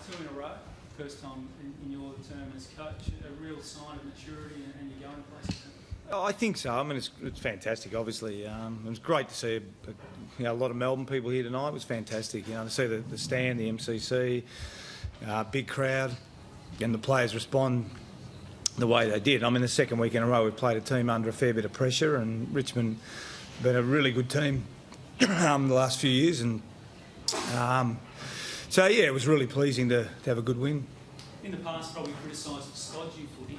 two in a row, first time in your term as coach, a real sign of maturity and you're going places. Oh, I think so. I mean, it's fantastic, obviously. It was great to see a lot of Melbourne people here tonight. It was fantastic, to see the stand, the MCC, big crowd, and the players respond the way they did. I mean, the second week in a row we've played a team under a fair bit of pressure, and Richmond have been a really good team the last few years. And so, yeah, it was really pleasing to have a good win. In the past, probably criticised stodgy footy,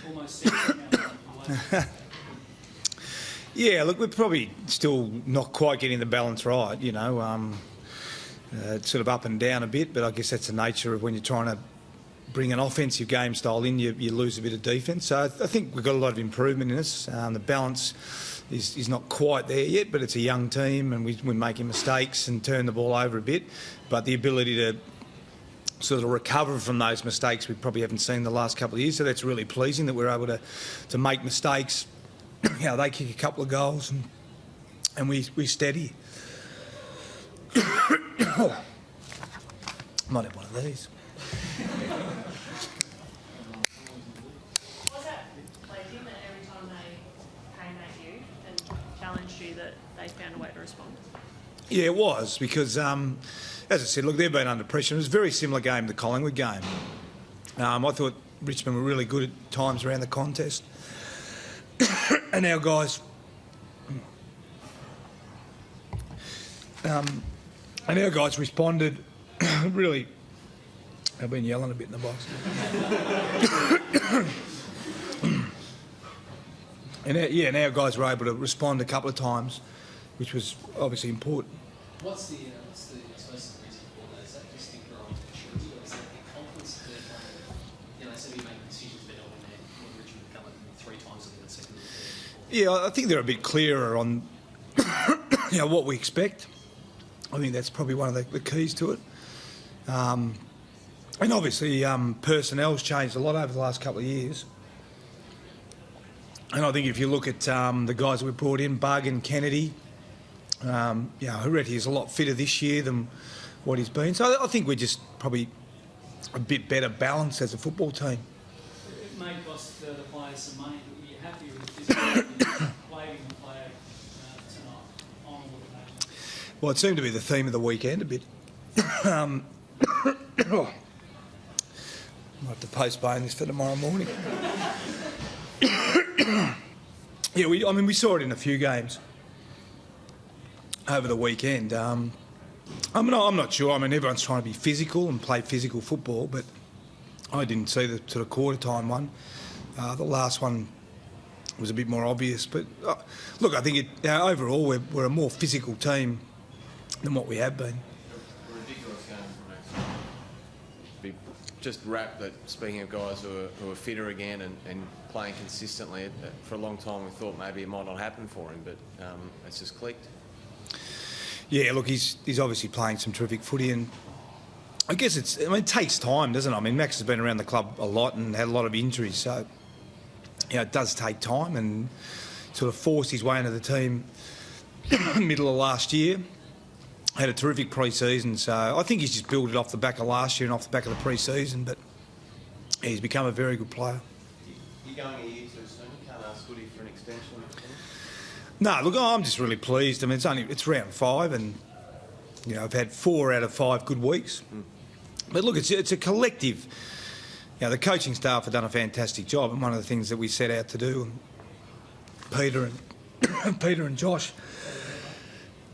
almost 70 now. Yeah, look, we're probably still not quite getting the balance right, it's sort of up and down a bit, but I guess that's the nature of when you're trying to bring an offensive game style in, you lose a bit of defence. So I think we've got a lot of improvement in us. The balance is not quite there yet, but it's a young team and we're making mistakes and turn the ball over a bit. But the ability to sort of recover from those mistakes we probably haven't seen the last couple of years. So that's really pleasing that we're able to make mistakes. They kick a couple of goals and we steady. Might have one of these. Was that pleasing that every time they came at you and challenged you that they found a way to respond? Yeah, it was, because, as I said, look, they've been under pressure. It was a very similar game to the Collingwood game. I thought Richmond were really good at times around the contest. And our guys... responded really... I've been yelling a bit in the box. and our guys were able to respond a couple of times, which was obviously important. What's the I suppose the reason for that? Is that just think growing maturity, or is that the confidence that they're playing? So you make decisions better when Richmond come up 3 times in the second and third. Yeah, I think they're a bit clearer on what we expect. I think that's probably one of the keys to it. And obviously personnel's changed a lot over the last couple of years. And I think if you look at the guys that we brought in, Bug and Kennedy, Huretti is a lot fitter this year than what he's been. So I think we're just probably a bit better balanced as a football team. It may cost the players some money, but were you happy with this playing the player tonight on all occasions? Well, it seemed to be the theme of the weekend a bit. Might have to postpone this for tomorrow morning. Yeah, we saw it in a few games over the weekend. I'm not sure. I mean, everyone's trying to be physical and play physical football, but I didn't see the sort of quarter time one. The last one was a bit more obvious. But look, I think overall we're a more physical team than what we have been. A ridiculous game from Be just wrapped that, speaking of guys who are fitter again and playing consistently, for a long time we thought maybe it might not happen for him, but it's just clicked. Yeah, look, he's obviously playing some terrific footy, and I guess it takes time, doesn't it? I mean, Max has been around the club a lot and had a lot of injuries, so it does take time, and sort of forced his way into the team middle of last year. Had a terrific pre-season, so I think he's just built it off the back of last year and off the back of the pre-season, but he's become a very good player. You're going a year too soon? You can't ask Woody for an extension? No, look, I'm just really pleased. I mean, it's round 5 and, I've had 4 out of 5 good weeks. But look, it's a collective. The coaching staff have done a fantastic job, and one of the things that we set out to do, Peter and Josh,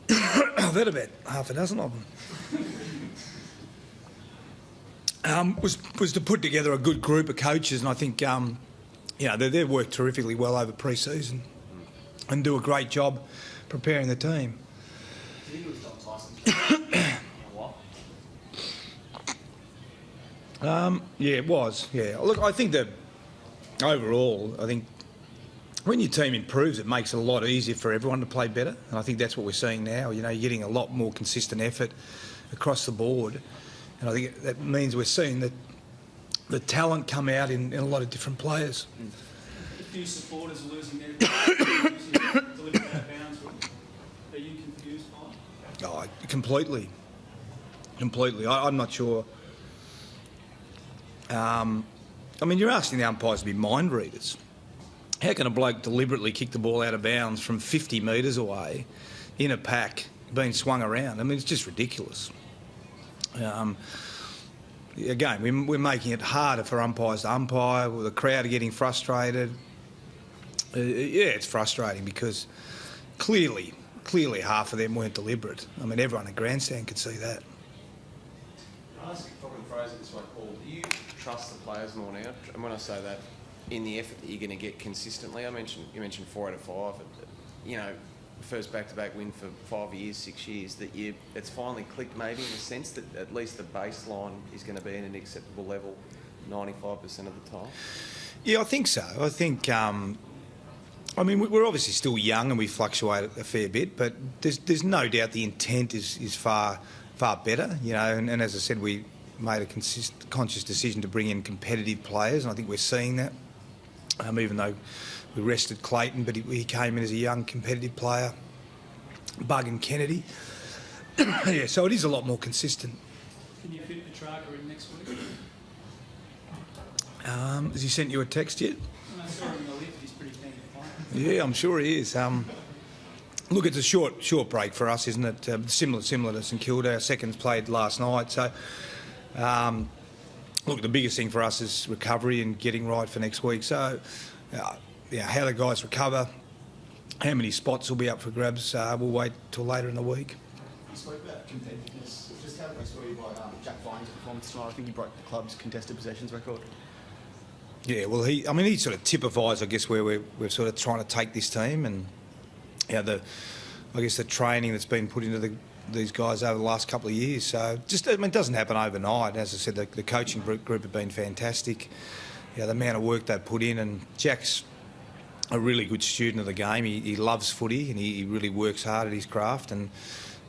I've had about half a dozen of them, was to put together a good group of coaches, and I think they've worked terrifically well over pre-season and do a great job preparing the team. Yeah, it was. Yeah, look, I think that overall, when your team improves, it makes it a lot easier for everyone to play better, and I think that's what we're seeing now. You're getting a lot more consistent effort across the board, and I think that means we're seeing that the talent come out in a lot of different players. A few supporters are losing their delivered out of bounds. Are you confused by it? Oh, completely. I'm not sure I mean, you're asking the umpires to be mind readers. How can a bloke deliberately kick the ball out of bounds from 50 metres away in a pack being swung around? I mean, it's just ridiculous. Again, we're making it harder for umpires to umpire. The crowd are getting frustrated. Yeah, it's frustrating because clearly half of them weren't deliberate. I mean, everyone at grandstand could see that. Can I ask, if I can phrase it this way, Paul, do you trust the players more now? And when I say that, in the effort that you're going to get consistently, you mentioned 4 out of 5. You know, first back-to-back win for 5 years, 6 years. That it's finally clicked, maybe in the sense that at least the baseline is going to be at an acceptable level 95% of the time. Yeah, I think so. I think. I mean, we're obviously still young and we fluctuate a fair bit, but there's no doubt the intent is far better. You know, and as I said, we made a conscious decision to bring in competitive players, and I think we're seeing that. Even though we rested Clayton, but he came in as a young competitive player. Bug and Kennedy. Yeah, so it is a lot more consistent. Can you fit Petrarca in next week? Has he sent you a text yet? When I saw him in the lift, he's pretty keen to play. Yeah, I'm sure he is. Look, it's a short break for us, isn't it? Similar to St Kilda. Our seconds played last night, so. Look, the biggest thing for us is recovery and getting right for next week. So, how the guys recover, how many spots will be up for grabs, we'll wait till later in the week. You spoke about competitiveness. Just how impressed were you by Jack Vine's performance tonight? I think he broke the club's contested possessions record. Yeah, well, he sort of typifies, I guess, where we're sort of trying to take this team, and the training that's been put into these guys over the last couple of years. So it doesn't happen overnight. As I said, the coaching group have been fantastic. The amount of work they've put in, and Jack's a really good student of the game. He loves footy and he really works hard at his craft. And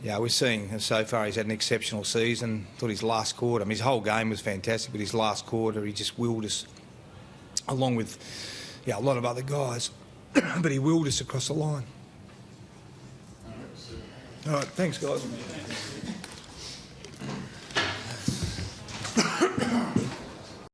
we're seeing so far he's had an exceptional season. Thought his last quarter, his whole game was fantastic, but his last quarter he just willed us, along with a lot of other guys, but he willed us across the line. All right, thanks guys.